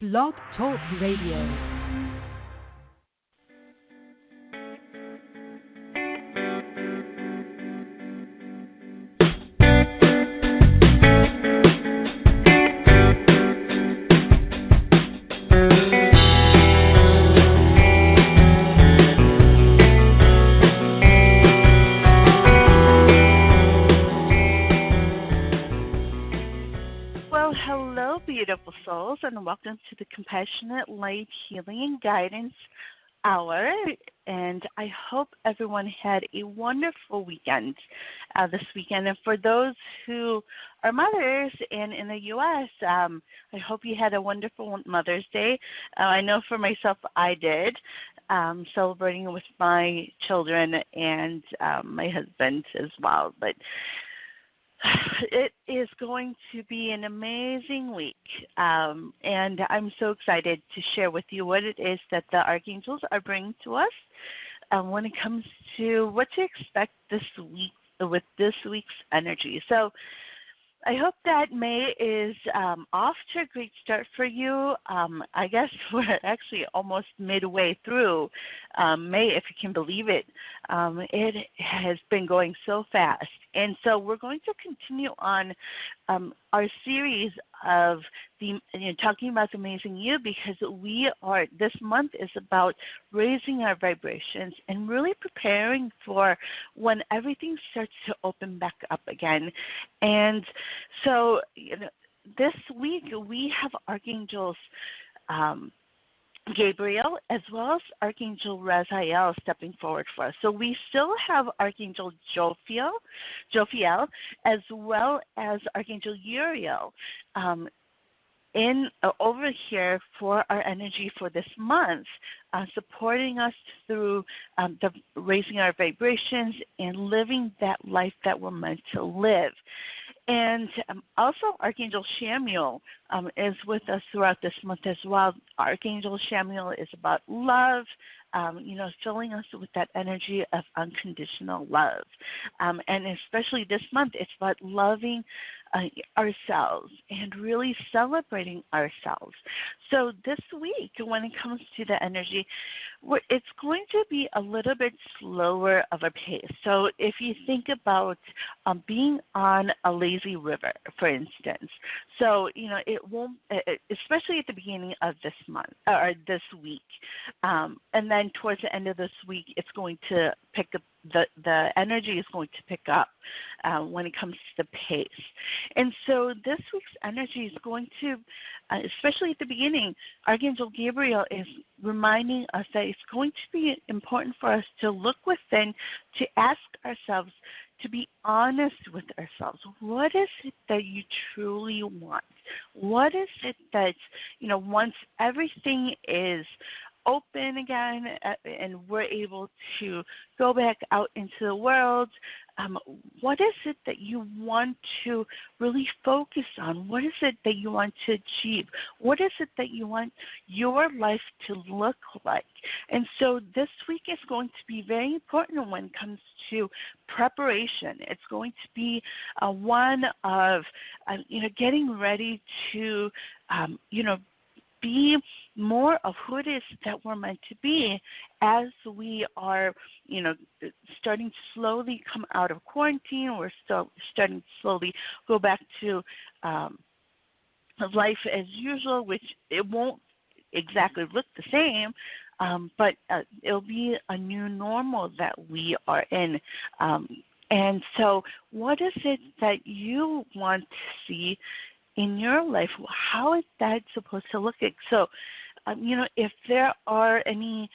Blog Talk Radio. Beautiful souls, and welcome to the Compassionate Light Healing and Guidance Hour. And I hope everyone had a wonderful weekend this weekend. And for those who are mothers and in the U.S., I hope you had a wonderful Mother's Day. I know for myself I did, celebrating with my children and my husband as well. But it is going to be an amazing week, and I'm so excited to share with you what it is that the archangels are bringing to us when it comes to what to expect this week with this week's energy. So I hope that May is off to a great start for you. I guess we're actually almost midway through May, if you can believe it. It has been going so fast. And so we're going to continue on our series of talking about the amazing you, because this month is about raising our vibrations and really preparing for when everything starts to open back up again. And so this week we have archangels Gabriel as well as Archangel Raziel stepping forward for us. So we still have Archangel Jophiel as well as Archangel Uriel over here for our energy for this month, supporting us through the raising our vibrations and living that life that we're meant to live. And also Archangel Chamuel is with us throughout this month as well. Archangel Chamuel is about love, filling us with that energy of unconditional love. And especially this month, it's about loving ourselves and really celebrating ourselves. So this week, when it comes to the energy, it's going to be a little bit slower of a pace. So if you think about being on a lazy river, for instance, so it won't, especially at the beginning of this month or this week, and then towards the end of this week, it's going to pick up. The energy is going to pick up when it comes to the pace. And so this week's energy is going to, especially at the beginning, Archangel Gabriel is reminding us that it's going to be important for us to look within, to ask ourselves, to be honest with ourselves. What is it that you truly want? What is it that, once everything is open again and we're able to go back out into the world, what is it that you want to really focus on? What is it that you want to achieve? What is it that you want your life to look like? And so this week is going to be very important when it comes to preparation. It's going to be one of, getting ready to, be more of who it is that we're meant to be as we are, starting to slowly come out of quarantine. We're still starting to slowly go back to life as usual, which it won't exactly look the same, but it'll be a new normal that we are in. And so what is it that you want to see in your life? How is that supposed to look like? So, if there are any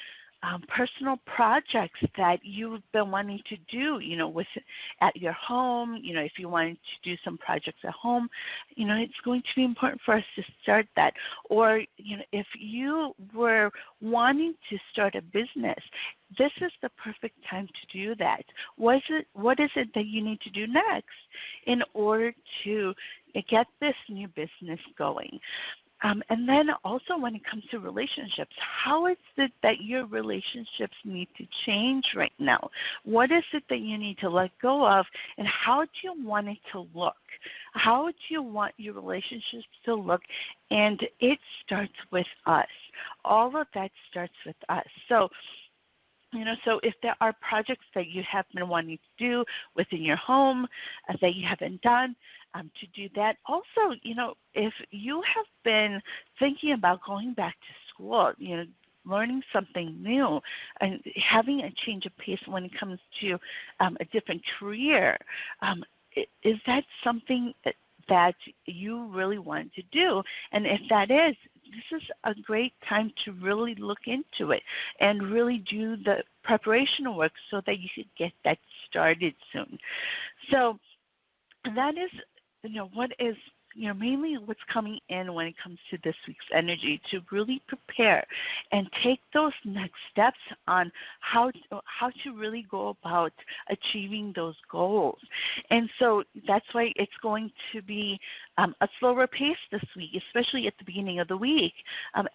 personal projects that you've been wanting to do, at your home, if you wanted to do some projects at home, it's going to be important for us to start that. Or, if you were wanting to start a business, this is the perfect time to do that. What is it that you need to do next in order to get this new business going? And then also when it comes to relationships, how is it that your relationships need to change right now? What is it that you need to let go of, and how do you want it to look? How do you want your relationships to look? And it starts with us. All of that starts with us. So, so if there are projects that you have been wanting to do within your home that you haven't done, to do that. Also, if you have been thinking about going back to school, learning something new and having a change of pace when it comes to a different career, is that something that you really want to do? And if that is, this is a great time to really look into it and really do the preparation work so that you could get that started soon. So that is, what is, mainly what's coming in when it comes to this week's energy, to really prepare and take those next steps on how to really go about achieving those goals. And so that's why it's going to be a slower pace this week, especially at the beginning of the week,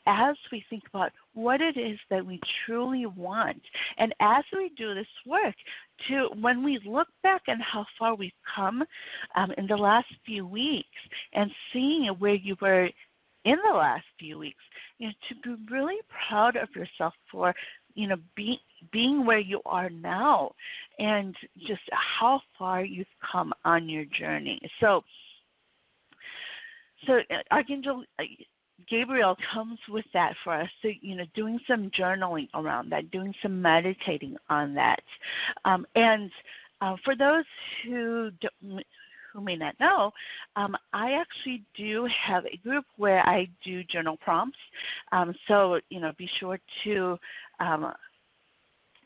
as we think about what it is that we truly want. And as we do this work, when we look back on how far we've come in the last few weeks and seeing where you were in the last few weeks, to be really proud of yourself for, being where you are now and just how far you've come on your journey. So Archangel Gabriel comes with that for us. So, doing some journaling around that, doing some meditating on that. And for those who may not know, I actually do have a group where I do journal prompts. So, be sure to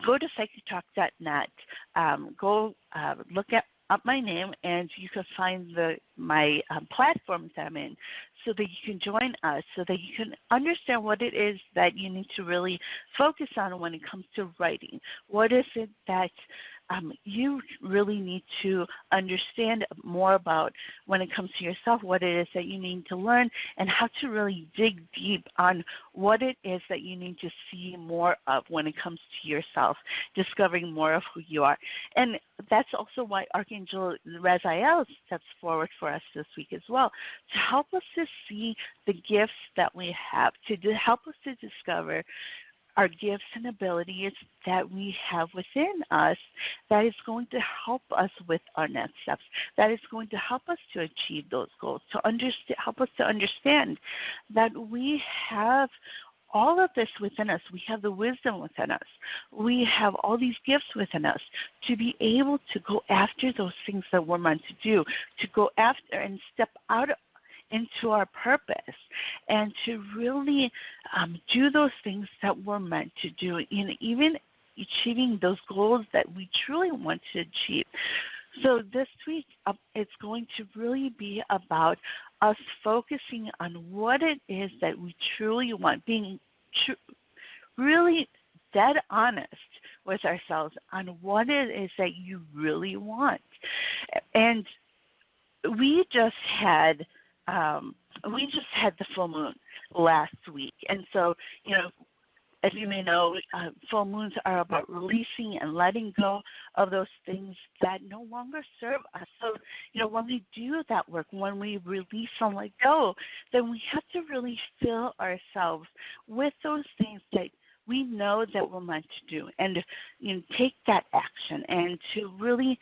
go to psychictalk.net, go look up my name, and you can find my platforms that I'm in, so that you can join us, so that you can understand what it is that you need to really focus on when it comes to writing. What is it that you really need to understand more about when it comes to yourself, what it is that you need to learn, and how to really dig deep on what it is that you need to see more of when it comes to yourself, discovering more of who you are. And that's also why Archangel Raziel steps forward for us this week as well, to help us to see the gifts that we have, to help us to discover our gifts and abilities that we have within us that is going to help us with our next steps, that is going to help us to achieve those goals, to help us to understand that we have all of this within us. We have the wisdom within us. We have all these gifts within us to be able to go after those things that we're meant to do, to go after and step out into our purpose, and to really do those things that we're meant to do, in even achieving those goals that we truly want to achieve. So this week, it's going to really be about us focusing on what it is that we truly want, being really dead honest with ourselves on what it is that you really want. And we just had the full moon last week. And so, as you may know, full moons are about releasing and letting go of those things that no longer serve us. So, when we do that work, when we release and let go, then we have to really fill ourselves with those things that we know that we're meant to do, and take that action, and to really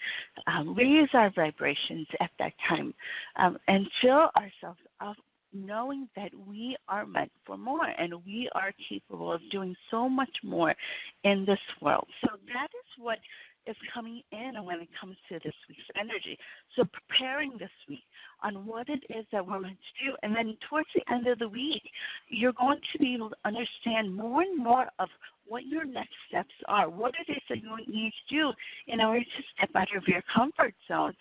raise our vibrations at that time, and fill ourselves up, knowing that we are meant for more, and we are capable of doing so much more in this world. So that is what is coming in when it comes to this week's energy. So preparing this week on what it is that we're meant to do. And then towards the end of the week, you're going to be able to understand more and more of what your next steps are, what it is that you need to do in order to step out of your comfort zone,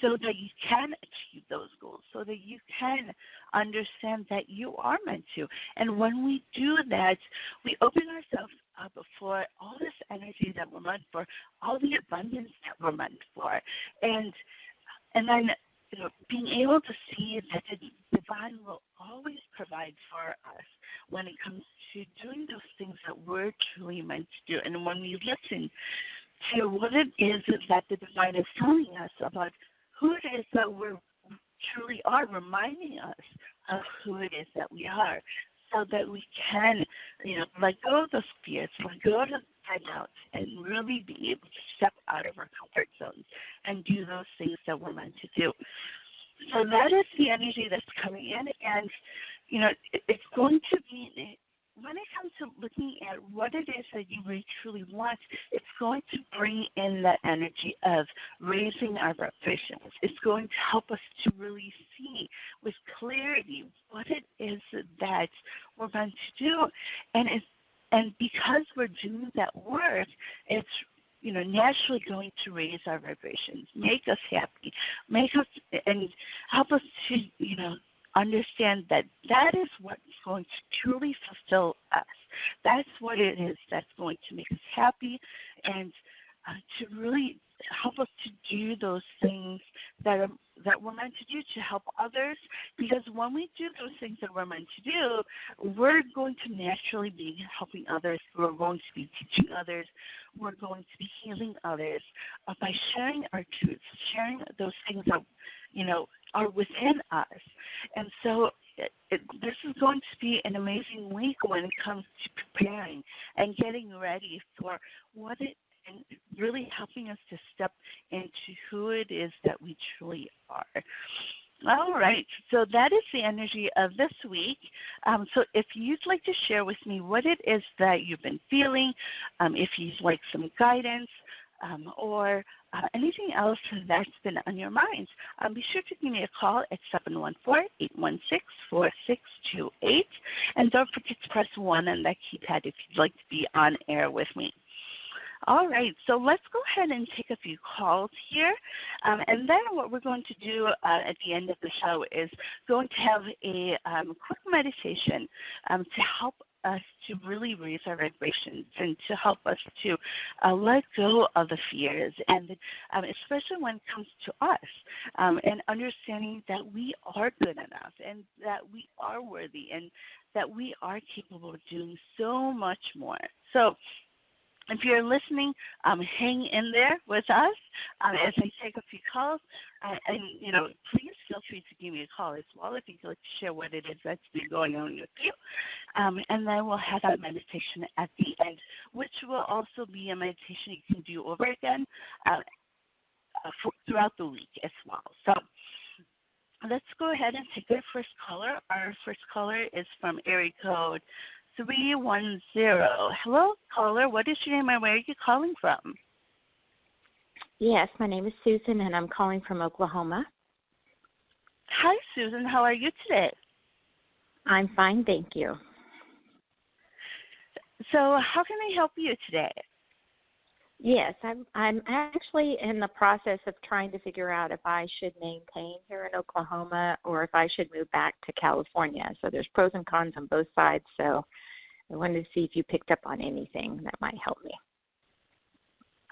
so that you can achieve those goals, so that you can understand that you are meant to. And when we do that, we open ourselves up for all this energy that we're meant for, all the abundance that we're meant for. And then being able to see that the divine will always provide for us when it comes to doing those things that we're truly meant to do. And when we listen to what it is that the divine is telling us about who it is that we're truly are, reminding us of who it is that we are, so that we can, let go of those fears, let go of the doubts, and really be able to step out of our comfort zones and do those things that we're meant to do. So that is the energy that's coming in, and it's going to be, when it comes to looking at what it is that you really truly want, it's going to bring in that energy of raising our vibrations. It's going to help us to really see with clarity what it is that we're meant to do. And because we're doing that work, it's naturally going to raise our vibrations, make us happy, make us and help us to understand that is what's going to truly fulfill us. That's what it is that's going to make us happy, and to really help us to do those things that we're meant to do to help others. Because when we do those things that we're meant to do, we're going to naturally be helping others. We're going to be teaching others. We're going to be healing others by sharing our truths, sharing those things that are within us. And so this is going to be an amazing week when it comes to preparing and getting ready for what it and really helping us to step into who it is that we truly are. All right, so that is the energy of this week. So if you'd like to share with me what it is that you've been feeling, if you'd like some guidance, or anything else that's been on your mind, be sure to give me a call at 714-816-4628. And don't forget to press 1 on that keypad if you'd like to be on air with me. All right, so let's go ahead and take a few calls here. And then what we're going to do at the end of the show is going to have a quick meditation to help us to really raise our vibrations and to help us to let go of the fears, and especially when it comes to us, and understanding that we are good enough and that we are worthy and that we are capable of doing so much more. So if you're listening, hang in there with us as I take a few calls. And please feel free to give me a call as well if you'd like to share what it is that's been going on with you. And then we'll have that meditation at the end, which will also be a meditation you can do over again throughout the week as well. So let's go ahead and take our first caller. Our first caller is from area code 310. Hello, caller. What is your name and where are you calling from? Yes, my name is Susan, and I'm calling from Oklahoma. Hi, Susan. How are you today? I'm fine, thank you. So how can I help you today? Yes, I'm actually in the process of trying to figure out if I should maintain here in Oklahoma or if I should move back to California. So there's pros and cons on both sides. So I wanted to see if you picked up on anything that might help me.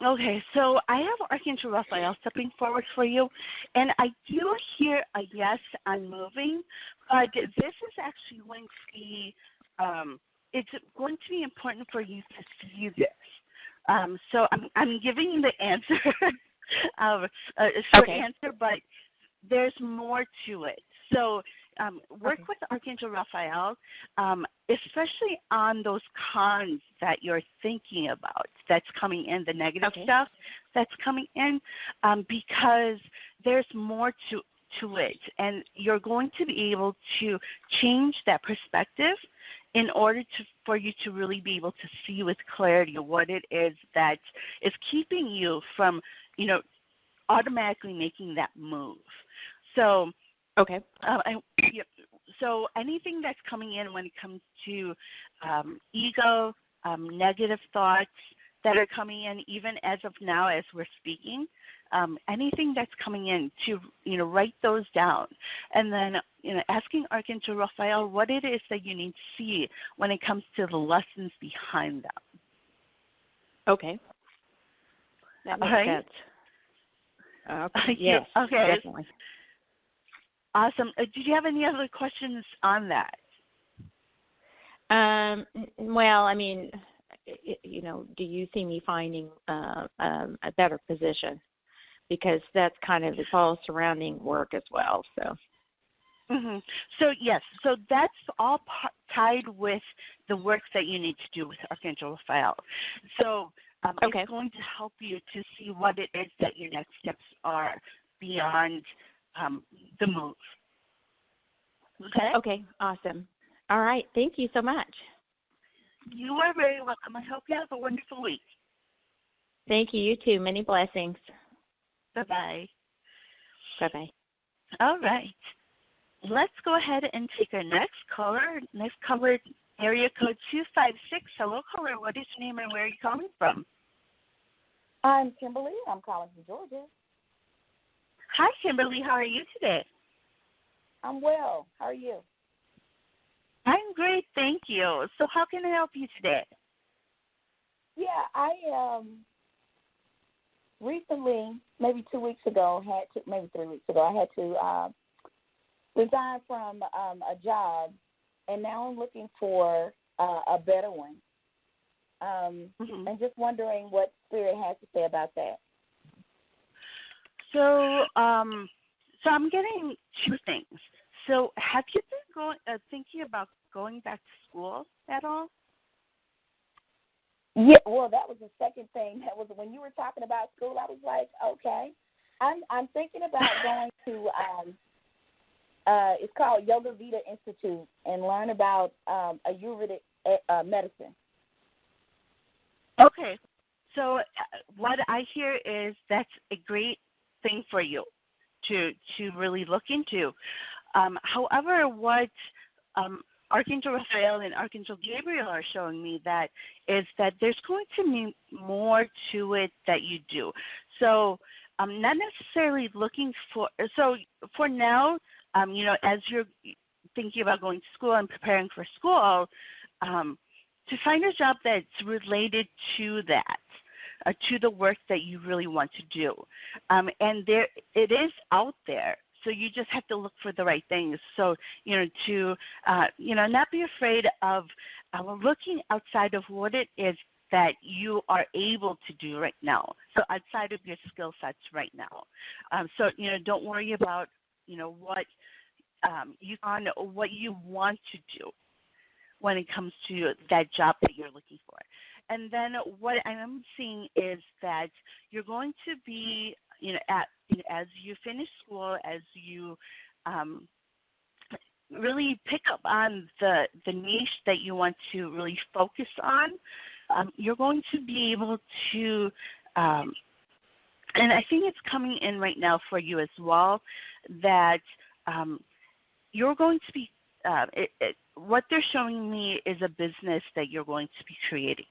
Okay, so I have Archangel Raphael stepping forward for you, and I do hear a yes on moving, but this is actually going to be, it's going to be important for you to see this. So I'm giving you the answer, a short answer, but there's more to it. So work with Archangel Raphael, especially on those cons that you're thinking about that's coming in, the negative stuff that's coming in, because there's more to it. And you're going to be able to change that perspective in order for you to really be able to see with clarity what it is that is keeping you from, automatically making that move. So, so anything that's coming in when it comes to ego, negative thoughts that are coming in, even as of now as we're speaking, anything that's coming in to, write those down. And then, asking Archangel Raphael what it is that you need to see when it comes to the lessons behind them. Okay. That makes sense. Yes, definitely. Awesome. Did you have any other questions on that? Well, I mean, do you see me finding a better position? Because that's kind of, it's all surrounding work as well. So. Mm-hmm. So yes, so that's all tied with the work that you need to do with Archangel Raphael. So Okay. It's going to help you to see what it is that your next steps are beyond the move. Okay? Okay, awesome. All right, thank you so much. You are very welcome. I hope you have a wonderful week. Thank you. You too. Many blessings. Bye-bye. Bye-bye. All right. Let's go ahead and take our next caller. Next caller, area code 256. Hello, caller. What is your name and where are you calling from? I'm Kimberly. I'm calling from Georgia. Hi, Kimberly. How are you today? I'm well. How are you? I'm great, thank you. So how can I help you today? Yeah, I recently, maybe 2 weeks ago, maybe 3 weeks ago, I had to resign from a job, and now I'm looking for a better one. And just wondering what Spirit has to say about that. So I'm getting two things. So have you been thinking about going back to school at all? Yeah, well, that was the second thing. That was when you were talking about school. I was like, okay, I'm thinking about going to it's called Yoga Vita Institute and learn about Ayurvedic medicine. Okay. So what I hear is that's a great thing for you to really look into. However, what Archangel Raphael and Archangel Gabriel are showing me that is that there's going to be more to it that you do. So I'm not necessarily looking for – so for now, as you're thinking about going to school and preparing for school, to find a job that's related to that, to the work that you really want to do. And there it is out there. So you just have to look for the right things. So, to not be afraid of looking outside of what it is that you are able to do right now. So outside of your skill sets right now. Don't worry about, what what you want to do when it comes to that job that you're looking for. And then what I'm seeing is that you're going to be, as you finish school, as you really pick up on the niche that you want to really focus on, you're going to be able to, and I think it's coming in right now for you as well, that you're going to be, what they're showing me is a business that you're going to be creating.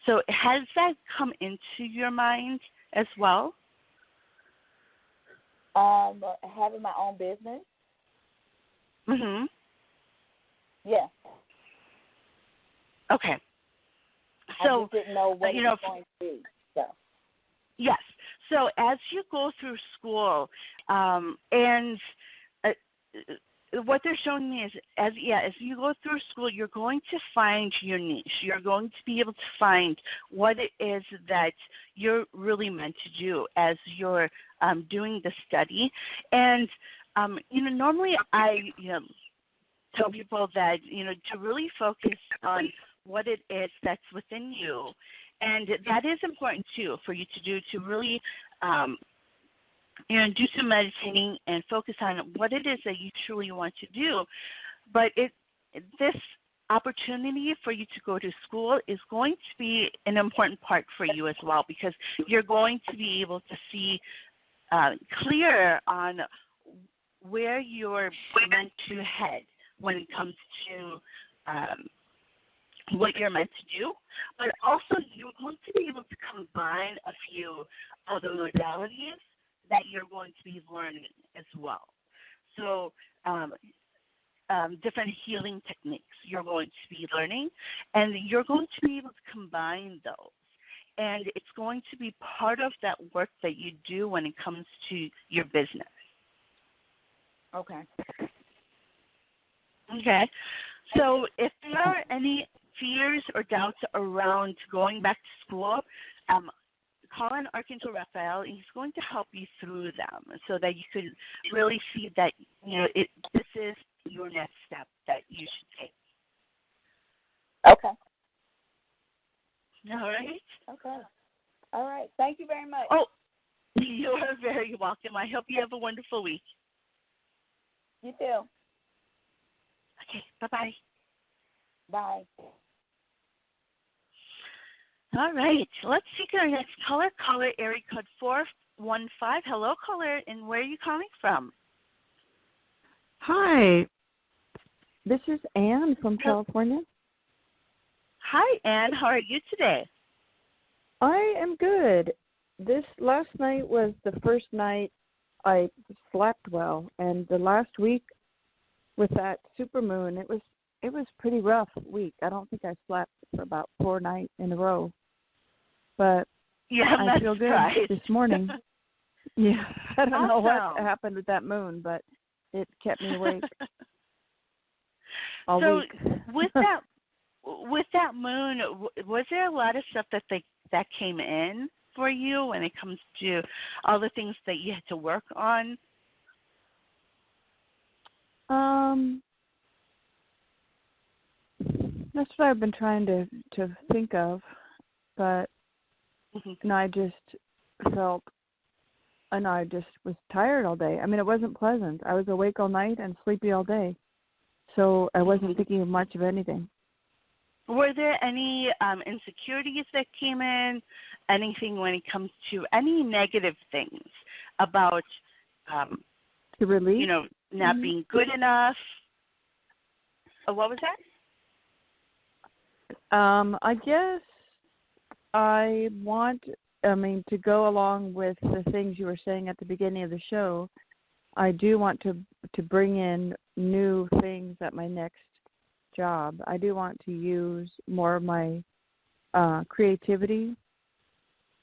So has that come into your mind as well? Having my own business. Mhm. Yeah. Okay. I So just didn't know what it was going to be. So. Yes. So as you go through school, and what they're showing me is, as you go through school, you're going to find your niche. You're going to be able to find what it is that you're really meant to do as you're doing the study. And normally I tell people that to really focus on what it is that's within you, and that is important too for you to do, to really do some meditating and focus on what it is that you truly want to do. But this opportunity for you to go to school is going to be an important part for you as well, because you're going to be able to see clearer on where you're meant to head when it comes to what you're meant to do, but also you're going to be able to combine a few other modalities that you're going to be learning as well. So different healing techniques you're going to be learning, and you're going to be able to combine those. And it's going to be part of that work that you do when it comes to your business. Okay. Okay. So if there are any fears or doubts around going back to school, call on Archangel Raphael, and he's going to help you through them so that you could really see that, this is your next step that you should take. Okay. All right? Okay. All right. Thank you very much. Oh, you are very welcome. I hope you have a wonderful week. You too. Okay, bye-bye. Bye. All right, let's take our next caller. Caller area code 415. Hello, caller, and where are you calling from? Hi, this is Anne from California. Hi, Anne. How are you today? I am good. This last night was the first night I slept well, and the last week with that supermoon, it was pretty rough week. I don't think I slept for about 4 nights in a row, but Yeah, I feel good this morning. Yeah, I don't know what happened with that moon, but it kept me awake all week. With that moon, was there a lot of stuff that came in for you when it comes to all the things that you had to work on? That's what I've been trying to think of, but and I just felt, and I just was tired all day. I mean, it wasn't pleasant. I was awake all night and sleepy all day, so I wasn't thinking of much of anything. Were there any insecurities that came in? Anything when it comes to any negative things about, to release? Not being good enough? What was that? I guess I want, to go along with the things you were saying at the beginning of the show. I do want to bring in new things at my next job. I do want to use more of my creativity.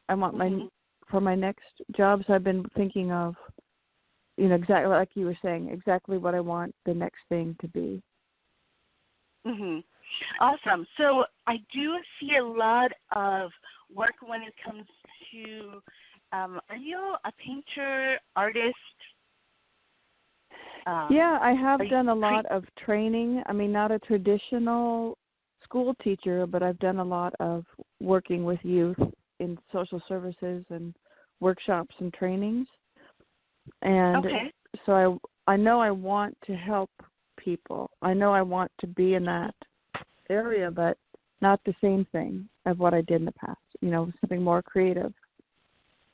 I want for my next job. So I've been thinking of, exactly like you were saying, exactly what I want the next thing to be. Awesome. So I do see a lot of work when it comes to, are you a painter, artist? Yeah, I have done a lot of training. I mean, not a traditional school teacher, but I've done a lot of working with youth in social services and workshops and trainings. And so I know I want to help people. I know I want to be in that area, but not the same thing of what I did in the past. Something more creative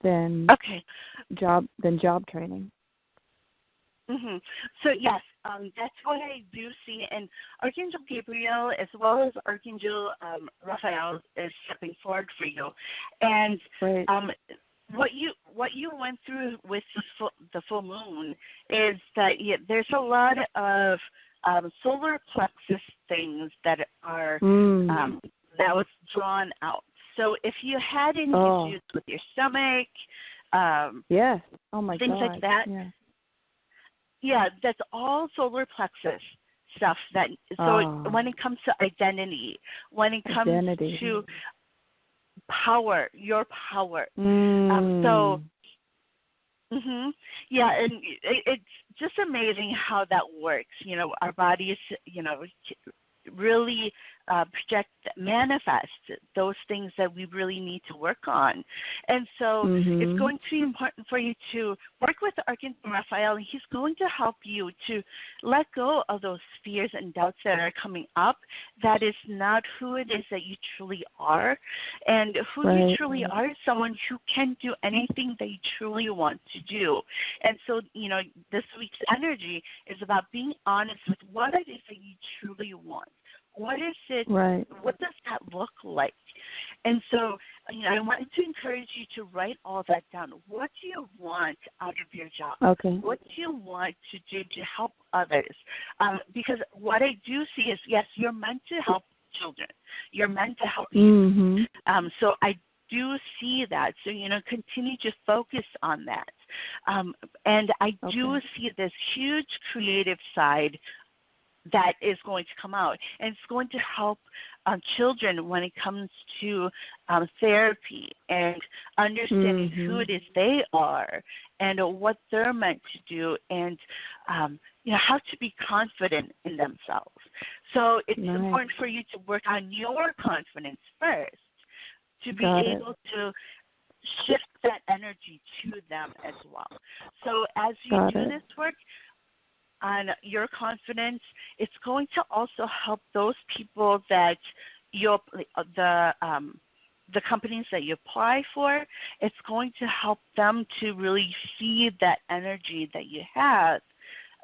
than job training. So yes, that's what I do see, and Archangel Gabriel as well as Archangel Raphael is stepping forward for you, and what you went through with the full moon is that there's a lot of solar plexus things that are that was drawn out. So if you had any issues with your stomach, yes, oh my things God. like that. Yeah, that's all solar plexus stuff. So when it comes to identity, when it comes to power, your power. Yeah, and it's just amazing how that works. Our bodies, really manifest those things that we really need to work on. And so it's going to be important for you to work with Archangel Raphael, and he's going to help you to let go of those fears and doubts that are coming up. That is not who it is that you truly are. And who you truly are is someone who can do anything that you truly want to do. And so, this week's energy is about being honest with what it is that you truly want. What is it? What does that look like? And so, I wanted to encourage you to write all that down. What do you want out of your job? What do you want to do to help others? Because what I do see is, yes, you're meant to help children. You're meant to help youth. So I do see that. So, continue to focus on that. And I do see this huge creative side that is going to come out, and it's going to help children when it comes to therapy and understanding who it is they are and what they're meant to do, and how to be confident in themselves. So it's important for you to work on your confidence first to be able to shift that energy to them as well. So as you do this work on your confidence, it's going to also help those people that the companies that you apply for. It's going to help them to really see that energy that you have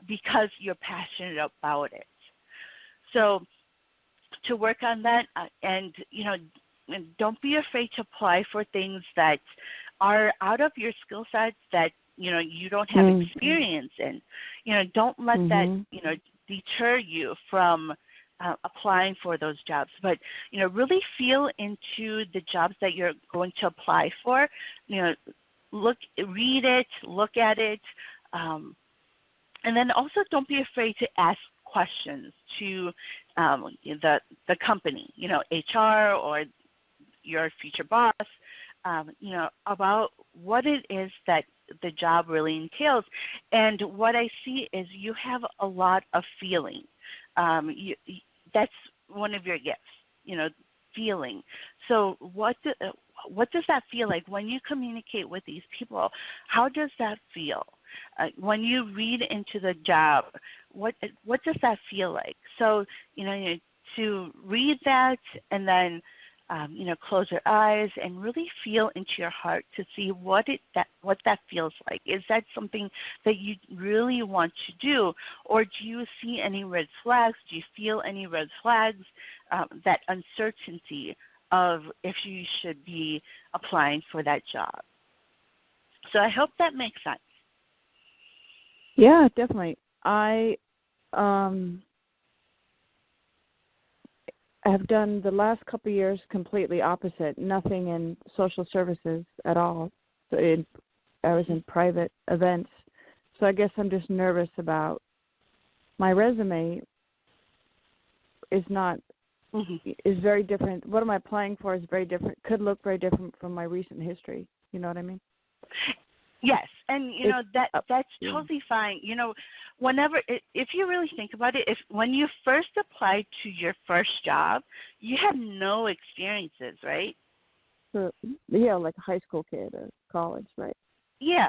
because you're passionate about it. So to work on that, and don't be afraid to apply for things that are out of your skill sets that you don't have experience in. Don't let that deter you from applying for those jobs. But really feel into the jobs that you're going to apply for. Read it, look at it, and then also don't be afraid to ask questions to the company, HR or your future boss, about what it is that the job really entails. And what I see is you have a lot of feeling. That's one of your gifts, feeling. So what does that feel like when you communicate with these people? How does that feel? When you read into the job, what does that feel like? So, to read that and then, close your eyes and really feel into your heart to see what that feels like. Is that something that you really want to do, or do you see any red flags? Do you feel any red flags? That uncertainty of if you should be applying for that job. So I hope that makes sense. Yeah, definitely. I have done the last couple of years completely opposite, nothing in social services at all. So I was in private events. So I guess I'm just nervous about my resume is not, is very different. What I'm applying for is very different, could look very different from my recent history. You know what I mean? Yes, and that's totally fine. Whenever, if you really think about it, when you first applied to your first job, you had no experiences, right? Yeah, like a high school kid or college, right? Yeah.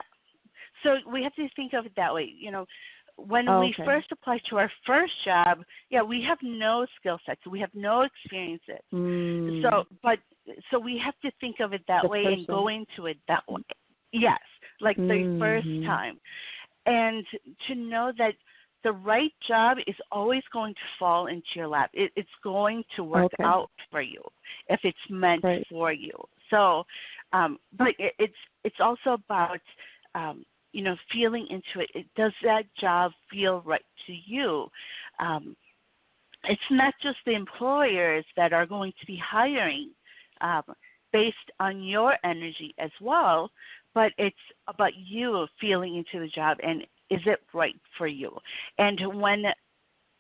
So we have to think of it that way. When we first applied to our first job, we have no skill sets, we have no experiences. So we have to think of it that way and go into it that way. Yes, like the first time. And to know that the right job is always going to fall into your lap. It's going to work out for you if it's meant for you. So, but it's also about, feeling into it. Does that job feel right to you? It's not just the employers that are going to be hiring based on your energy as well, but it's about you feeling into the job and is it right for you? And when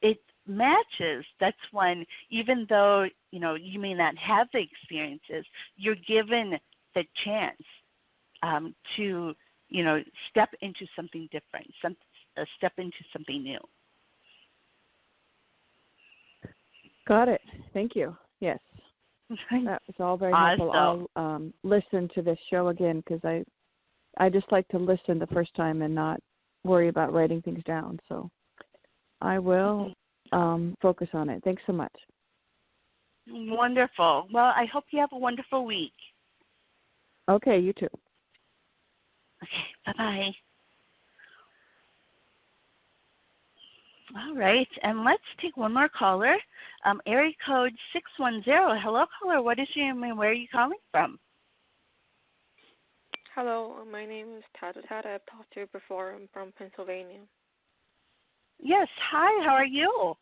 it matches, that's when, even though, you may not have the experiences, you're given the chance to, step into something different, step into something new. Got it. Thank you. Yes. That was all very helpful. I'll listen to this show again because I just like to listen the first time and not worry about writing things down. So I will focus on it. Thanks so much. Wonderful. Well, I hope you have a wonderful week. Okay, you too. Okay, bye-bye. All right, and let's take one more caller. Area code 610. Hello, caller. What is your name and where are you calling from? Hello, my name is Tata. I've talked to you before. I'm from Pennsylvania. Yes, hi. How are you?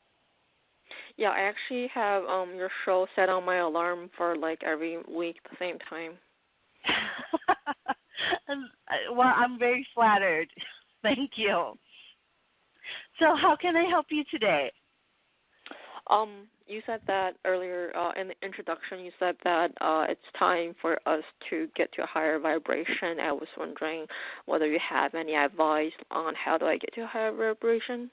Yeah, I actually have your show set on my alarm for like every week at the same time. Well, I'm very flattered. Thank you. So, how can I help you today? You said that earlier in the introduction. You said that it's time for us to get to a higher vibration. I was wondering whether you have any advice on how do I get to a higher vibration.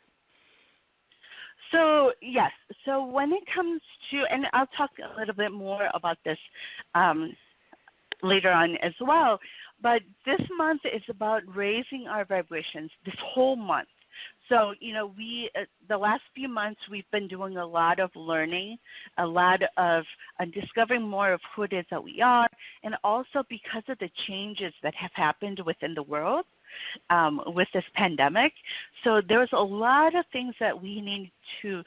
So, yes. So, when it comes to, and I'll talk a little bit more about this later on as well, but this month is about raising our vibrations, this whole month. So, we the last few months we've been doing a lot of learning, a lot of discovering more of who it is that we are, and also because of the changes that have happened within the world with this pandemic. So there's a lot of things that we need to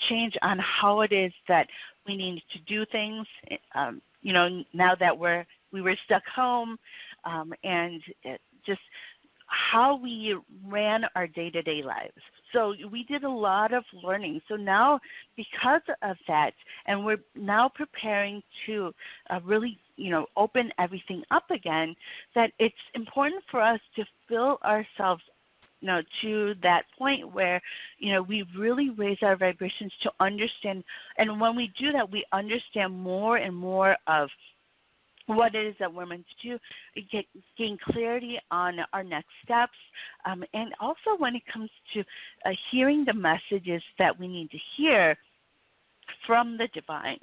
change on how it is that we need to do things. Now that we were stuck home, and just how we ran our day-to-day lives. So we did a lot of learning. So now, because of that, and we're now preparing to really, open everything up again, that it's important for us to fill ourselves, to that point where, we really raise our vibrations to understand. And when we do that, we understand more and more of what it is that we're meant to do, gain clarity on our next steps, and also when it comes to hearing the messages that we need to hear from the divine.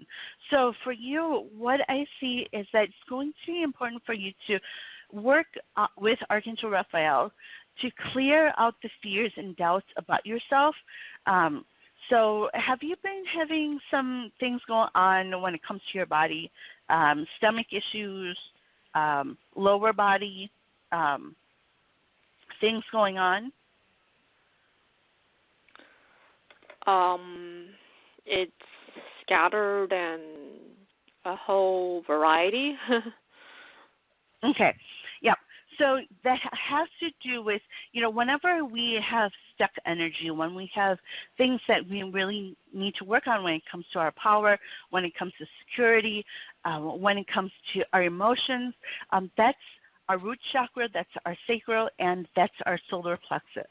So for you, what I see is that it's going to be important for you to work with Archangel Raphael to clear out the fears and doubts about yourself. So have you been having some things going on when it comes to your body? Stomach issues, lower body, things going on? It's scattered and a whole variety. Okay. Yeah. So that has to do with, whenever we have stuck energy, when we have things that we really need to work on when it comes to our power, when it comes to security, when it comes to our emotions, that's our root chakra, that's our sacral, and that's our solar plexus.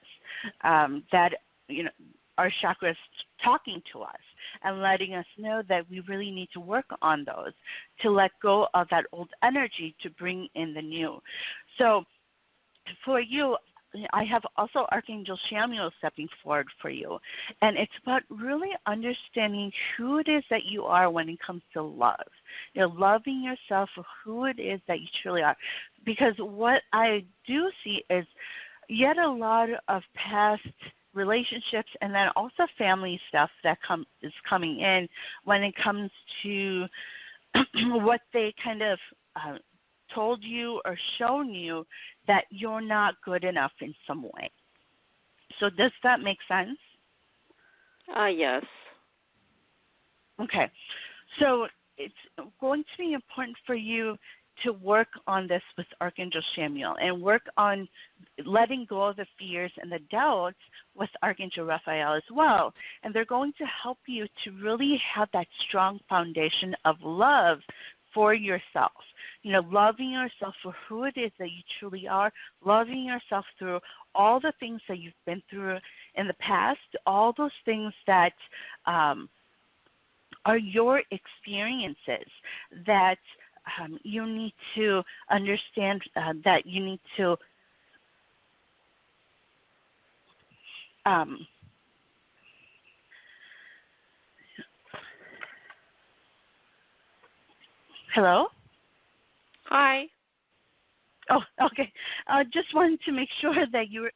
Our chakra is talking to us and letting us know that we really need to work on those to let go of that old energy to bring in the new. So for you, I have also Archangel Chamuel stepping forward for you. And it's about really understanding who it is that you are when it comes to love. Loving yourself for who it is that you truly are. Because what I do see is yet a lot of past relationships and then also family stuff that is coming in when it comes to what they kind of told you or shown you that you're not good enough in some way. So does that make sense? Yes. Okay. So it's going to be important for you to work on this with Archangel Chamuel and work on letting go of the fears and the doubts with Archangel Raphael as well. And they're going to help you to really have that strong foundation of love for yourself. Loving yourself for who it is that you truly are, loving yourself through all the things that you've been through in the past, all those things that are your experiences that you need to understand, that you need to hello? Hi. Oh, okay. Just wanted to make sure that you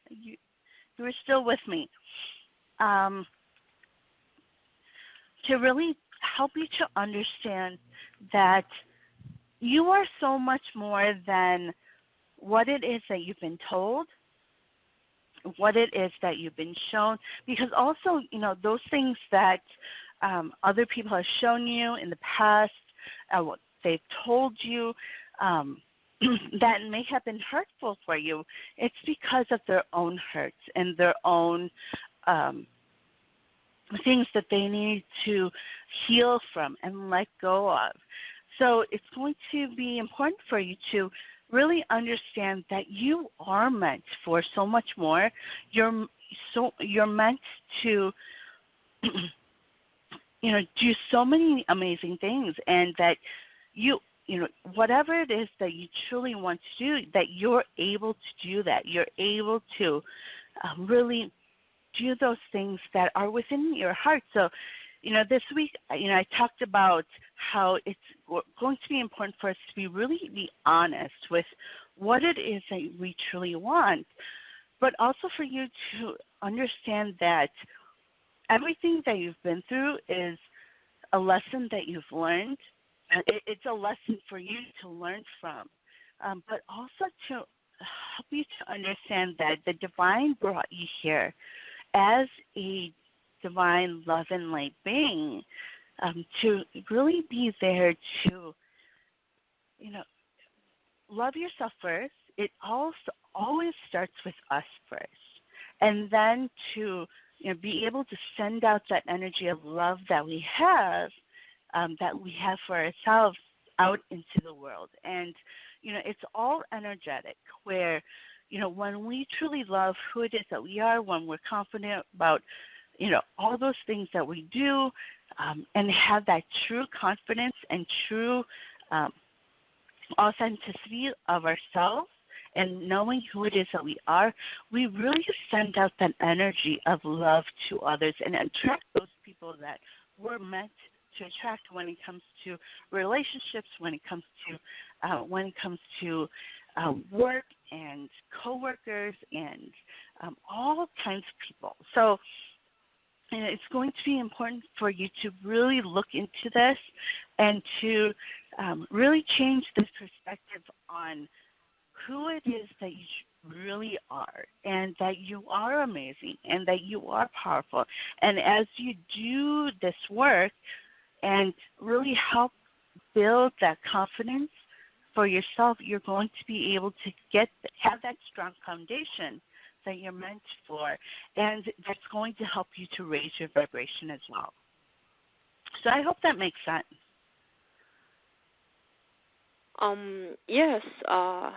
were still with me. To really help you to understand that you are so much more than what it is that you've been told, what it is that you've been shown, because also, those things that other people have shown you in the past, what they've told you, that may have been hurtful for you, it's because of their own hurts and their own things that they need to heal from and let go of. So it's going to be important for you to really understand that you are meant for so much more. You're meant to do so many amazing things, and that whatever it is that you truly want to do, that you're able to do that. You're able to really do those things that are within your heart. So, this week, I talked about how it's going to be important for us to be honest with what it is that we truly want, but also for you to understand that everything that you've been through is a lesson that you've learned. It's a lesson for you to learn from, but also to help you to understand that the divine brought you here as a divine love and light being, to really be there to, love yourself first. It also always starts with us first, and then to be able to send out that energy of love that we have for ourselves out into the world. And it's all energetic, where when we truly love who it is that we are, when we're confident about all those things that we do, and have that true confidence and true authenticity of ourselves, and knowing who it is that we are, we really send out that energy of love to others and attract those people that we're meant to attract when it comes to relationships, when it comes to work and coworkers and all kinds of people. So it's going to be important for you to really look into this and to really change this perspective on who it is that you really are, and that you are amazing, and that you are powerful. And as you do this work and really help build that confidence for yourself, you're going to be able to have that strong foundation that you're meant for, and that's going to help you to raise your vibration as well. So I hope that makes sense. Yes, I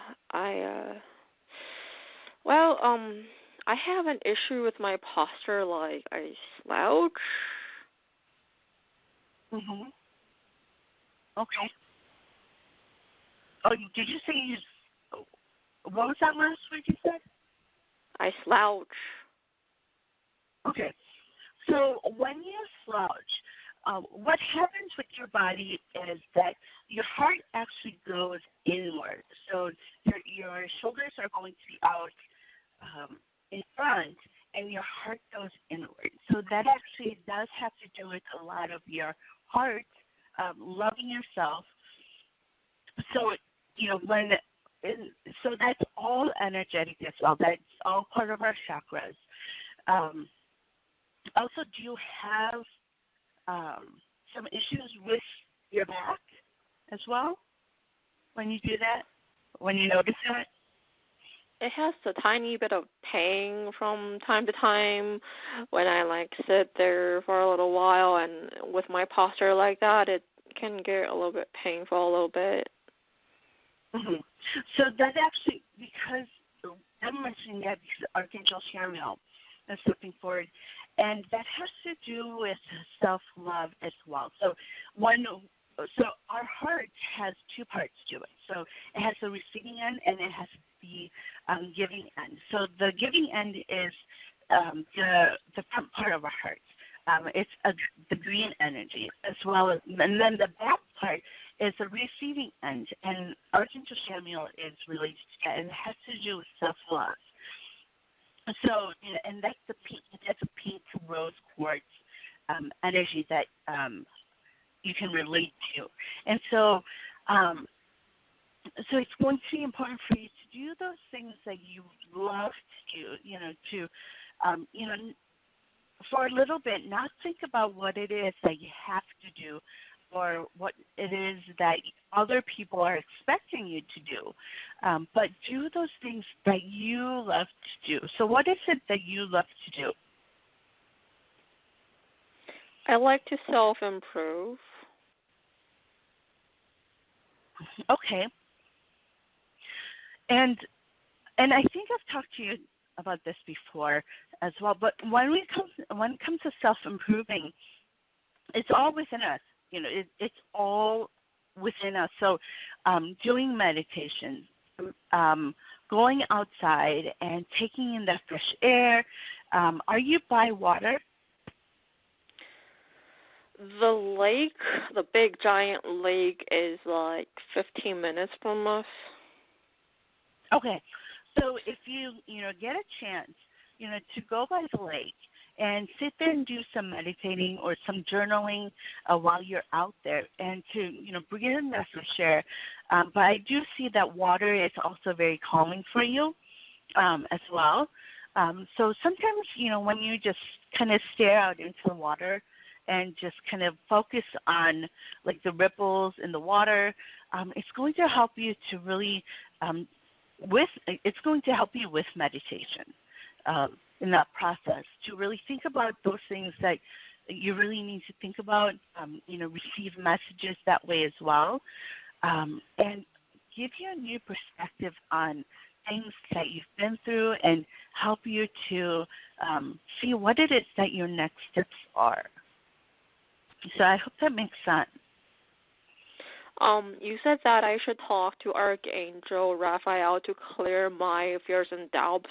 have an issue with my posture, like I slouch. Mhm. Okay. Oh, did you say what was that last word you said? I slouch. Okay. So when you slouch, what happens with your body is that your heart actually goes inward. So your shoulders are going to be out in front, and your heart goes inward. So that actually does have to do with a lot of your heart loving yourself. So so that's all energetic as well. That's all part of our chakras. Also, do you have some issues with your back as well when you do that, when you notice that? It has a tiny bit of pain from time to time when I sit there for a little while, and with my posture like that, it can get a little bit painful a little bit. Mm-hmm. So that's actually because I'm mentioning that because Archangel Samuel is looking forward, and that has to do with self-love as well. So our heart has two parts to it. So it has the receiving end, and it has the giving end. So the giving end is the front part of our heart. It's the green energy, as well as, and then the back part is the receiving end. And Archangel Samuel is related to that, and it has to do with self-love. So, and that's a pink rose quartz energy that you can relate to. And so, so it's going to be important for you to do those things that you love to do, for a little bit, not think about what it is that you have to do or what it is that other people are expecting you to do, but do those things that you love to do. So what is it that you love to do? I like to self-improve. Okay. And I think I've talked to you about this before as well. But when it comes to self-improving, it's all within us. It's all within us. So, doing meditation, going outside and taking in that fresh air. Are you by water? The lake, the big giant lake, is like 15 minutes from us. Okay. So if you get a chance, to go by the lake and sit there and do some meditating or some journaling while you're out there, and to bring in that fresh air. But I do see that water is also very calming for you as well. So sometimes when you just kind of stare out into the water and just kind of focus on like the ripples in the water, it's going to help you to really it's going to help you with meditation in that process, to really think about those things that you really need to think about, receive messages that way as well, and give you a new perspective on things that you've been through and help you to see what it is that your next steps are. So I hope that makes sense. You said that I should talk to Archangel Raphael to clear my fears and doubts.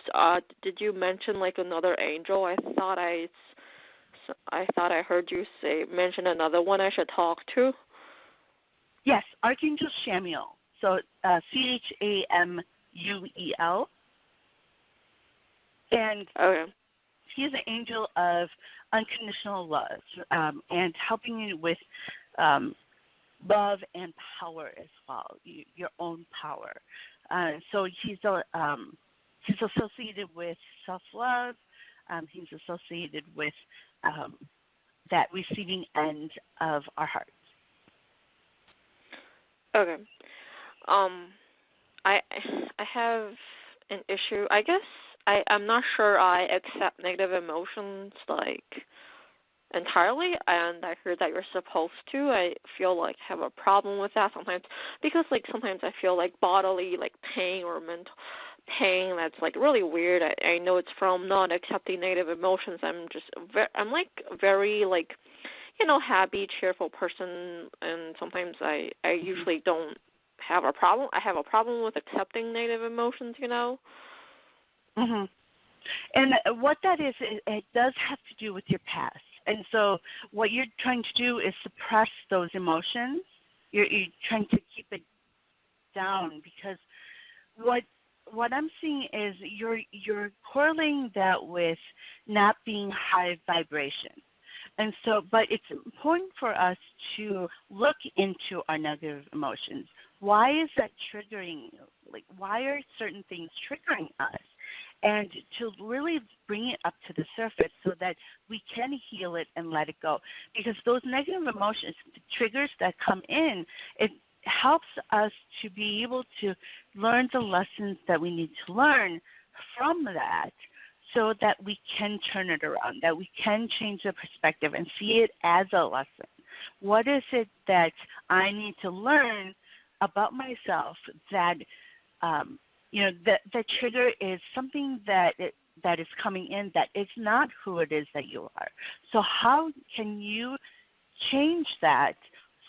Did you mention like another angel? I thought I heard you mention another one I should talk to. Yes, Archangel Chamuel. So Chamuel, and okay. He's an angel of unconditional love and helping you with love and power as well, your own power. So he's associated with self-love. He's associated with that receiving end of our hearts. Okay. I have an issue. I guess I'm not sure I accept negative emotions like entirely, and I heard that you're supposed to. I feel like I have a problem with that sometimes because like sometimes I feel like bodily like pain or mental pain that's like really weird. I know it's from not accepting negative emotions. I'm like very like happy, cheerful person, and sometimes I usually don't have a problem. I have a problem with accepting negative emotions, Mhm. And what that is, it does have to do with your past. And so what you're trying to do is suppress those emotions. You're trying to keep it down because what I'm seeing is you're correlating that with not being high vibration. And so, but it's important for us to look into our negative emotions. Why is that triggering you? Like, why are certain things triggering us? And to really bring it up to the surface so that we can heal it and let it go. Because those negative emotions, the triggers that come in, it helps us to be able to learn the lessons that we need to learn from that so that we can turn it around, that we can change the perspective and see it as a lesson. What is it that I need to learn about myself that the trigger is something that is coming in that is not who it is that you are. So how can you change that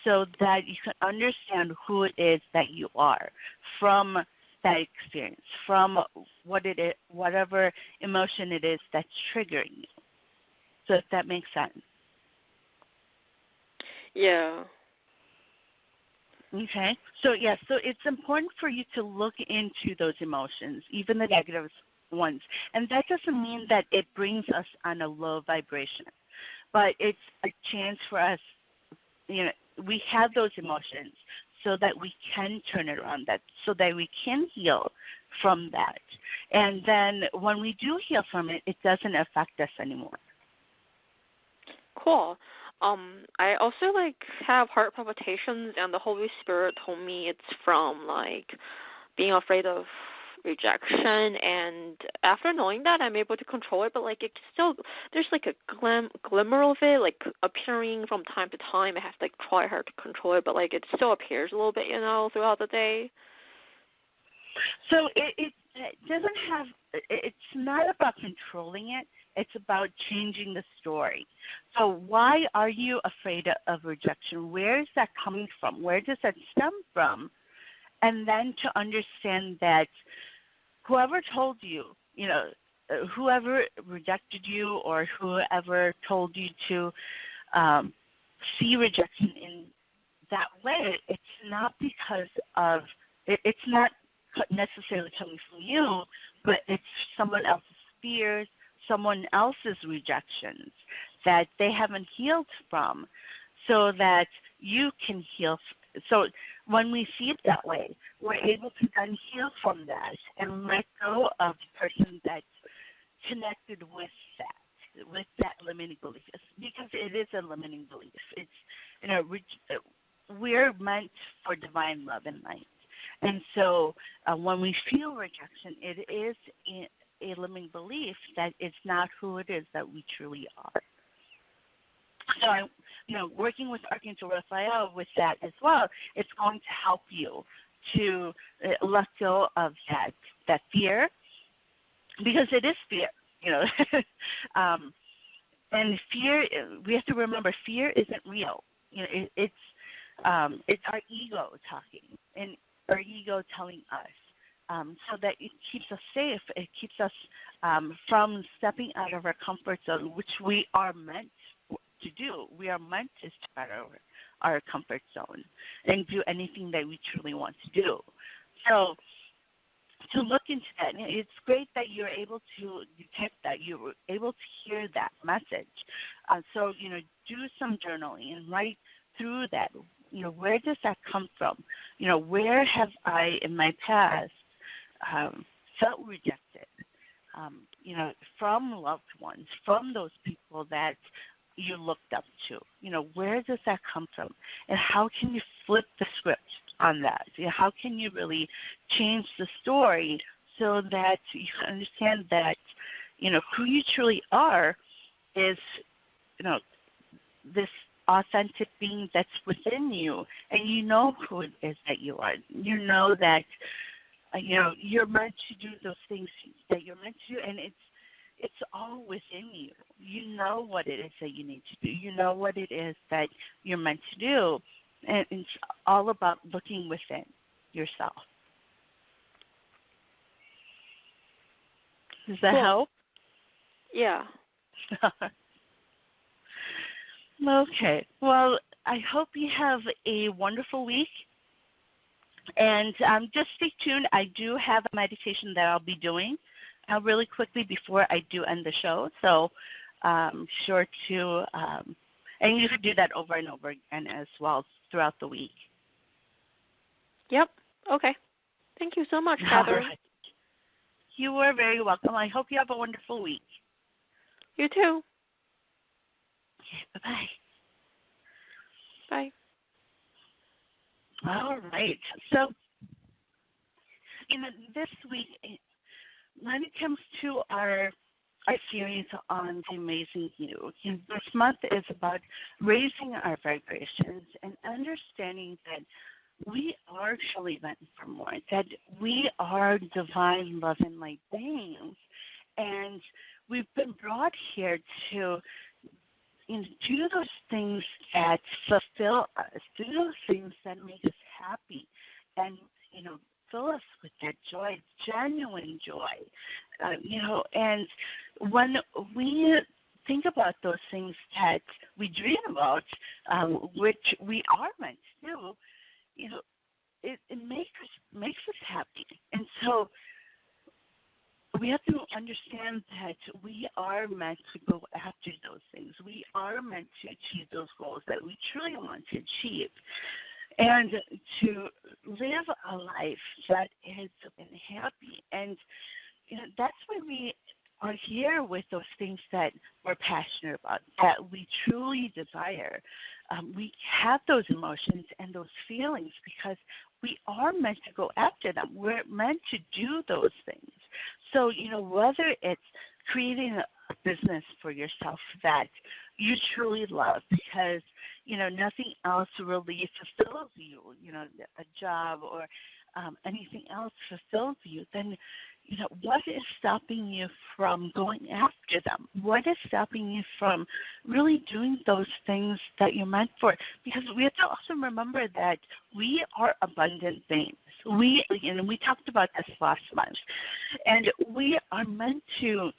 so that you can understand who it is that you are from that experience, from what it is, whatever emotion it is that's triggering you? So if that makes sense. Yeah. Okay. So it's important for you to look into those emotions, even the negative ones. And that doesn't mean that it brings us on a low vibration, but it's a chance for us, we have those emotions so that we can turn it around, so that we can heal from that. And then when we do heal from it, it doesn't affect us anymore. Cool. I also have heart palpitations, and the Holy Spirit told me it's from being afraid of rejection. And after knowing that, I'm able to control it. But it's still there's a glimmer of it appearing from time to time. I have to try hard to control it, but it still appears a little bit, throughout the day. So it doesn't have, it's not about controlling it. It's about changing the story. So why are you afraid of rejection? Where is that coming from? Where does that stem from? And then to understand that whoever told you, whoever rejected you or whoever told you to see rejection in that way, it's not because of, it's not necessarily coming from you, but it's someone else's fears, someone else's rejections that they haven't healed from, so that you can heal. So when we see it that way, we're able to then heal from that and let go of the person that's connected with that limiting belief, because it is a limiting belief. It's, we're meant for divine love and light. And so when we feel rejection, it is a limiting belief that it's not who it is that we truly are. So, working with Archangel Raphael with that as well, it's going to help you to let go of that fear, because it is fear, and fear, we have to remember, fear isn't real. It's our ego talking, and our ego telling us, so that it keeps us safe. It keeps us from stepping out of our comfort zone, which we are meant to do. We are meant to step out of our comfort zone and do anything that we truly want to do. So to look into that, it's great that you're able to detect that. You were able to hear that message. So, do some journaling and write through that. Where does that come from? Where have I in my past felt rejected? From loved ones, from those people that you looked up to. Where does that come from? And how can you flip the script on that? How can you really change the story so that you understand that, who you truly are is, this authentic being that's within you, and you know who it is that you are. You know that, you're meant to do those things that you're meant to do, and it's all within you. You know what it is that you need to do. You know what it is that you're meant to do. And it's all about looking within yourself. Does that help? Yeah. Okay. Well, I hope you have a wonderful week. And just stay tuned. I do have a meditation that I'll be doing really quickly before I do end the show. So sure to, and you can do that over and over again as well throughout the week. Yep. Okay. Thank you so much, Catherine. Right. You are very welcome. I hope you have a wonderful week. You too. Okay, bye-bye. Bye. All right. So, this week, when it comes to our series on the amazing you, this month is about raising our vibrations and understanding that we are truly meant for more, that we are divine love and light beings, and we've been brought here to do those things that fulfill us, do those things that make us happy, and fill us with that joy, genuine joy, and when we think about those things that we dream about, which we are meant to do, it makes us happy. And so we have to understand that we are meant to go after those things. We are meant to achieve those goals that we truly want to achieve, and to live a life that is happy. And that's why we are here with those things that we're passionate about, that we truly desire. We have those emotions and those feelings because we are meant to go after them. We're meant to do those things. So, whether it's creating a business for yourself that you truly love because, nothing else really fulfills you, a job or anything else fulfills you, then what is stopping you from going after them? What is stopping you from really doing those things that you're meant for? Because we have to also remember that we are abundant beings. We talked about this last month, and we are meant to.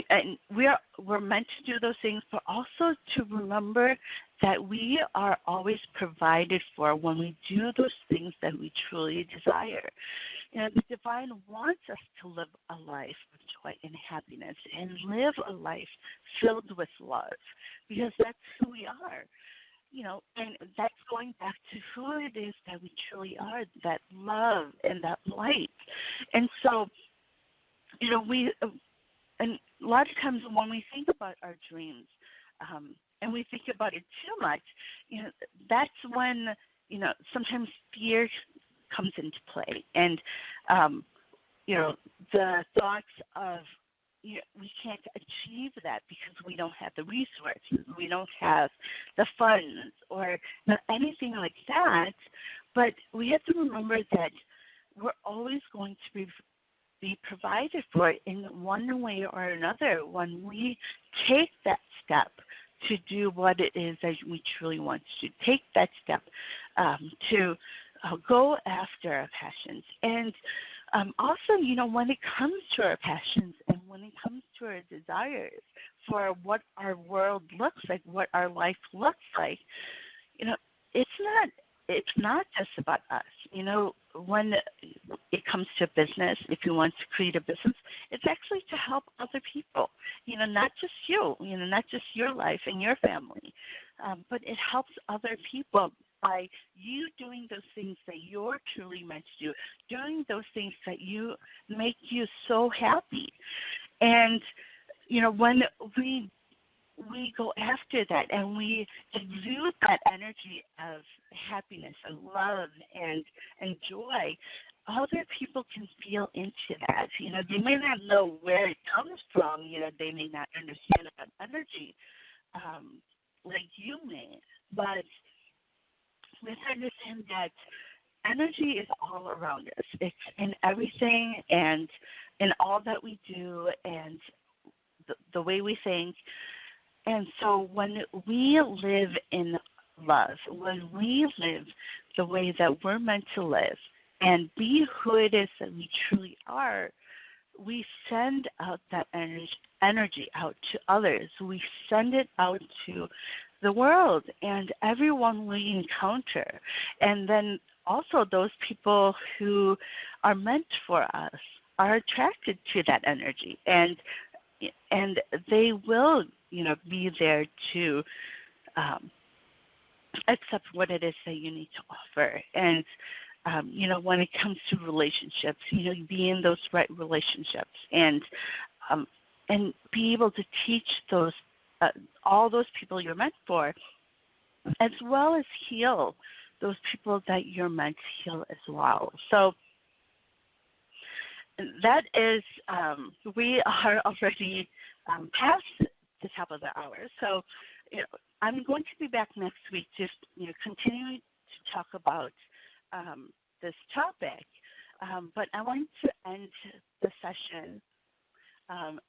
And we're meant to do those things, but also to remember that we are always provided for when we do those things that we truly desire. The divine wants us to live a life of joy and happiness and live a life filled with love, because that's who we are. And that's going back to who it is that we truly are, that love and that light. And so, and a lot of times when we think about our dreams, and we think about it too much, that's when, sometimes fear comes into play. And, the thoughts of, we can't achieve that because we don't have the resources, we don't have the funds or anything like that. But we have to remember that we're always going to be provided for in one way or another when we take that step to do what it is that we truly want to do. Take that step to go after our passions. And also, when it comes to our passions and when it comes to our desires for what our world looks like, what our life looks like, it's not just about us. When it comes to business, if you want to create a business, it's actually to help other people, not just you, not just your life and your family, but it helps other people by you doing those things that you're truly meant to do, doing those things that make you so happy. And, when we go after that and we exude that energy of happiness and love and joy, other people can feel into that. They may not know where it comes from. They may not understand about energy like you may, but we have to understand that energy is all around us. It's in everything and in all that we do and the way we think. And so when we live in love, when we live the way that we're meant to live and be who it is that we truly are, we send out that energy out to others. We send it out to the world and everyone we encounter. And then also those people who are meant for us are attracted to that energy. And they will be there to accept what it is that you need to offer. And, when it comes to relationships, be in those right relationships and be able to teach those all those people you're meant for, as well as heal those people that you're meant to heal as well. So that is, we are already past the top of the hour. So, I'm going to be back next week, just continuing to talk about this topic. But I want to end the session,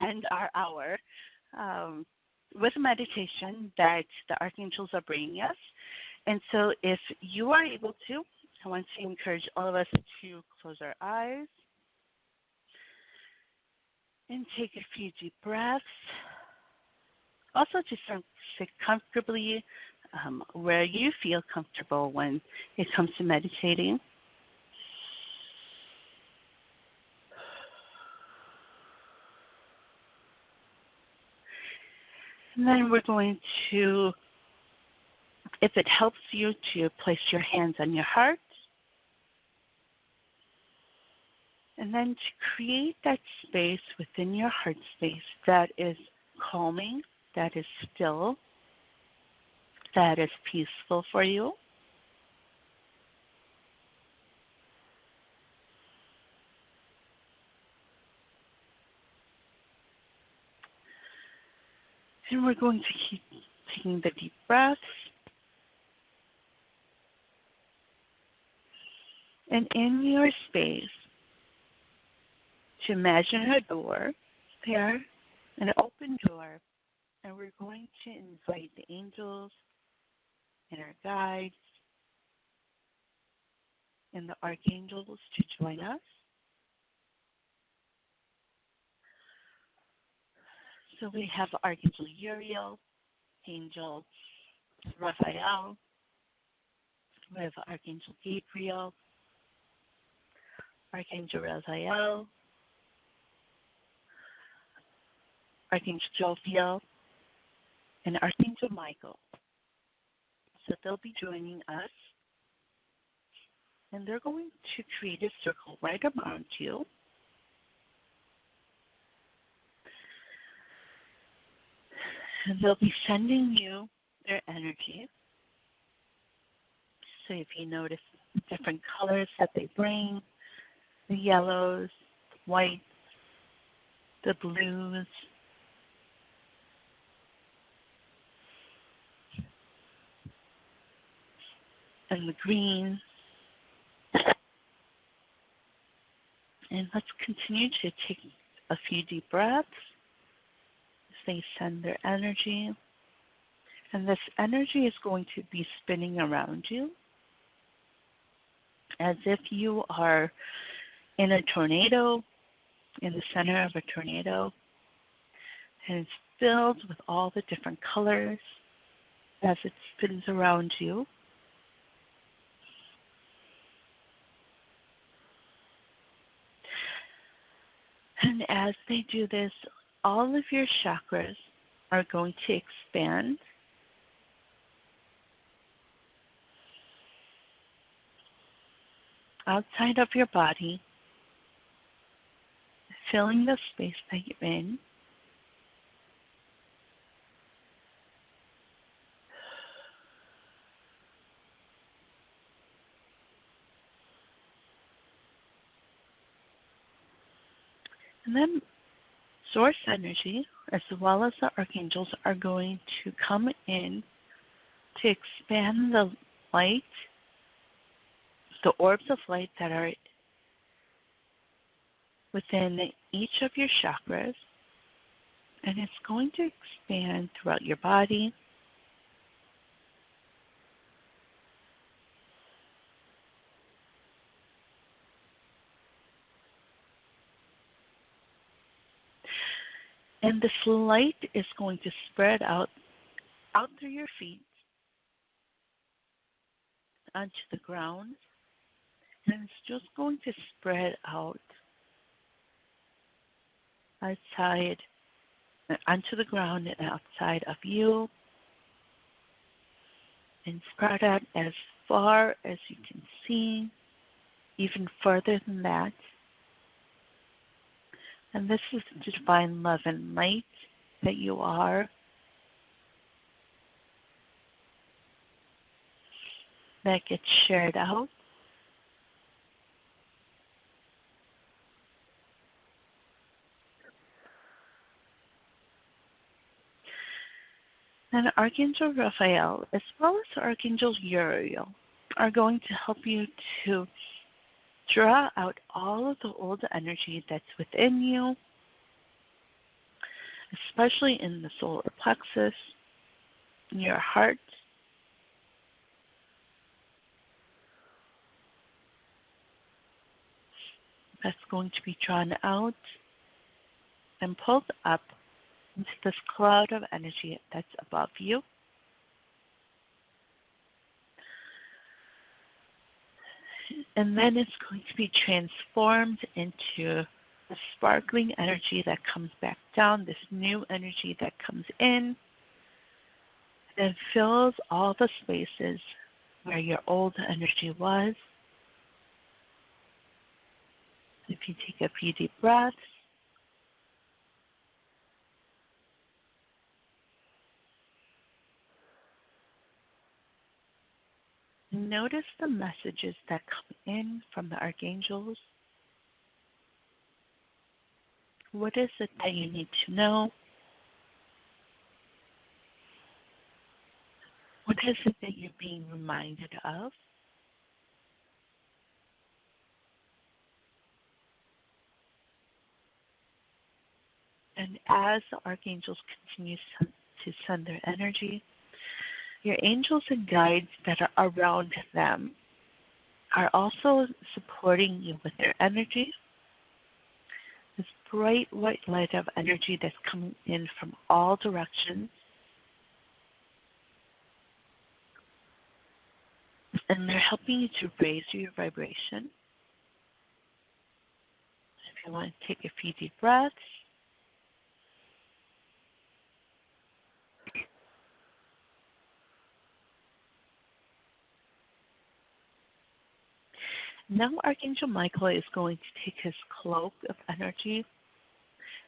end our hour, with a meditation that the archangels are bringing us. And so, if you are able to, I want to encourage all of us to close our eyes and take a few deep breaths. Also, just sit comfortably where you feel comfortable when it comes to meditating. And then we're going to, if it helps you, to place your hands on your heart. And then to create that space within your heart space that is calming, that is still, that is peaceful for you. And we're going to keep taking the deep breaths. And in your space, to imagine a door there, an open door, and we're going to invite the angels and our guides and the archangels to join us. So we have Archangel Uriel, Angel Raphael, we have Archangel Gabriel, Archangel Raziel, Archangel Jophiel, and Archangel Michael. So they'll be joining us, and they're going to create a circle right around you. And they'll be sending you their energy. So if you notice different colors that they bring, the yellows, the whites, the blues, and the greens. And let's continue to take a few deep breaths as they send their energy. And this energy is going to be spinning around you as if you are in a tornado, in the center of a tornado. And it's filled with all the different colors as it spins around you. And as they do this, all of your chakras are going to expand. Outside of your body, filling the space that you're in. And then source energy, as well as the archangels, are going to come in to expand the light, the orbs of light that are within each of your chakras, and it's going to expand throughout your body. And this light is going to spread out through your feet onto the ground, and it's just going to spread out outside, onto the ground and outside of you, and spread out as far as you can see, even further than that. And this is the divine love and light that you are, that gets shared out. And Archangel Raphael, as well as Archangel Uriel, are going to help you to draw out all of the old energy that's within you, especially in the solar plexus, in your heart. That's going to be drawn out and pulled up into this cloud of energy that's above you. And then it's going to be transformed into the sparkling energy that comes back down, this new energy that comes in and fills all the spaces where your old energy was. If you take a few deep breaths, notice the messages that come in from the archangels. What is it that you need to know? What is it that you're being reminded of? And as the archangels continue to send their energy, your angels and guides that are around them are also supporting you with their energy. This bright white light of energy that's coming in from all directions. And they're helping you to raise your vibration. If you want to take a few deep breaths. Now Archangel Michael is going to take his cloak of energy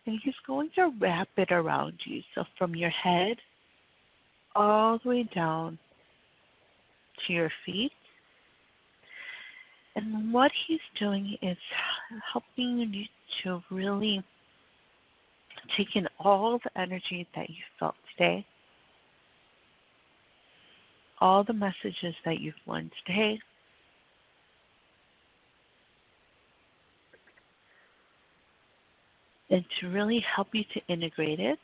and he's going to wrap it around you. So from your head all the way down to your feet. And what he's doing is helping you to really take in all the energy that you felt today, all the messages that you've learned today, and to really help you to integrate it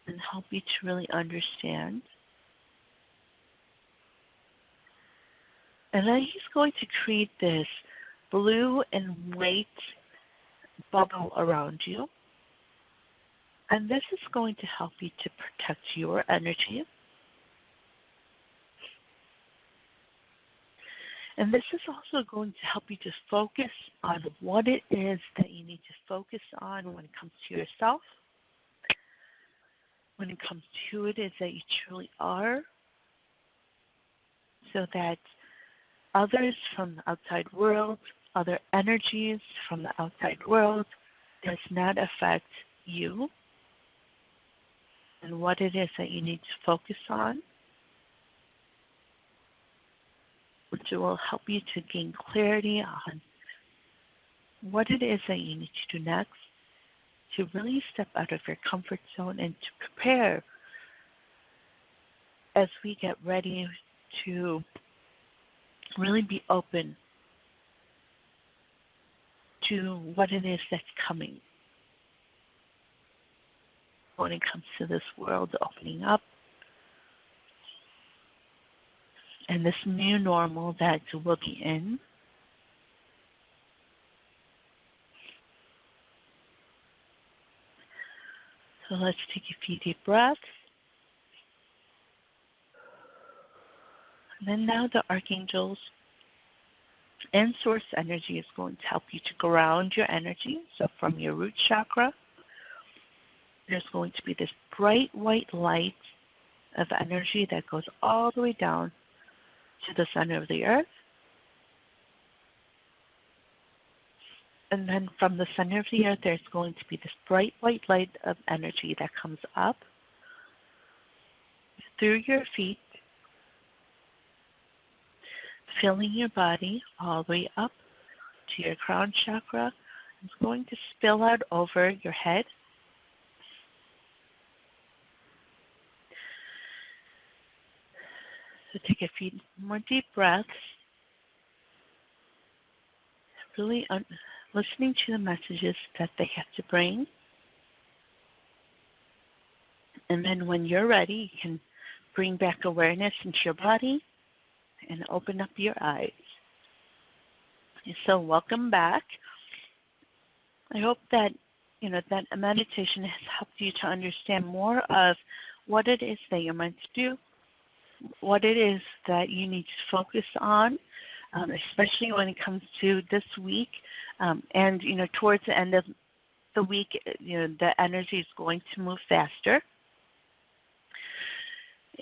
and help you to really understand. And then he's going to create this blue and white bubble around you. And this is going to help you to protect your energy. And this is also going to help you to focus on what it is that you need to focus on when it comes to yourself, when it comes to who it is that you truly are, so that others from the outside world, other energies from the outside world, does not affect you and what it is that you need to focus on, which will help you to gain clarity on what it is that you need to do next to really step out of your comfort zone and to prepare as we get ready to really be open to what it is that's coming when it comes to this world opening up and this new normal that we'll be in. So let's take a few deep breaths. And then now the archangels and source energy is going to help you to ground your energy. So from your root chakra, there's going to be this bright white light of energy that goes all the way down to the center of the earth. And then from the center of the earth, there's going to be this bright white light of energy that comes up through your feet, filling your body all the way up to your crown chakra. It's going to spill out over your head. So take a few more deep breaths, really listening to the messages that they have to bring. And then when you're ready, you can bring back awareness into your body and open up your eyes. So welcome back. I hope that that a meditation has helped you to understand more of what it is that you're meant to do, what it is that you need to focus on, especially when it comes to this week. And towards the end of the week, the energy is going to move faster.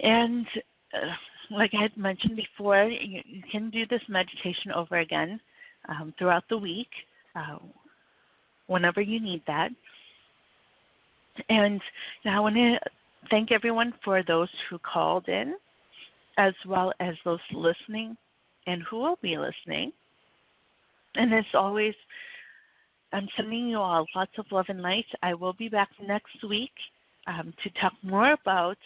And like I had mentioned before, you can do this meditation over again throughout the week, whenever you need that. And now I want to thank everyone for those who called in, as well as those listening and who will be listening. And as always, I'm sending you all lots of love and light. I will be back next week to talk more about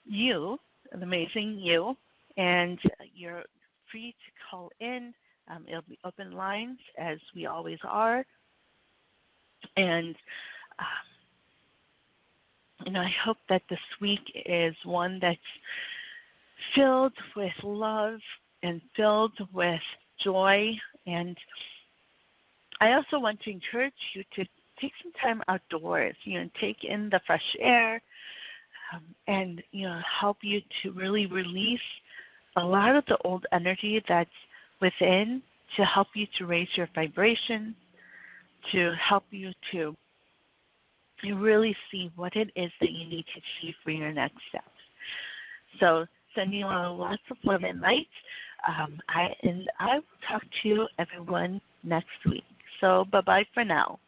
you, the amazing you, and you're free to call in. It'll be open lines, as we always are. And I hope that this week is one that's filled with love and filled with joy. And I also want to encourage you to take some time outdoors, take in the fresh air, and, help you to really release a lot of the old energy that's within, to help you to raise your vibration, to help you to really see what it is that you need to achieve for your next steps. So sending you all lots of love and light. I will talk to everyone next week. So bye-bye for now.